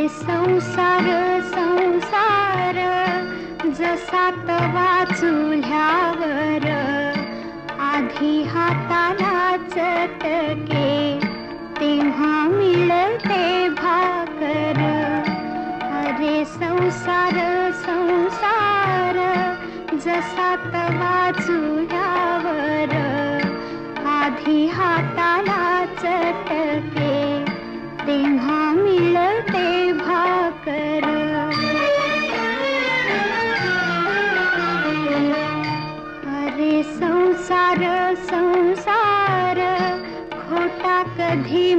संसार संसार जसा तवा चुल्यावर आधी हाताला चटके तेव्हा मिळते भाकर. अरे संसार संसार जसा तवा चुल्यावर आधी हाताला चटके तेव्हा मिळते भाकर. अरे संसार संसार खोटा कधी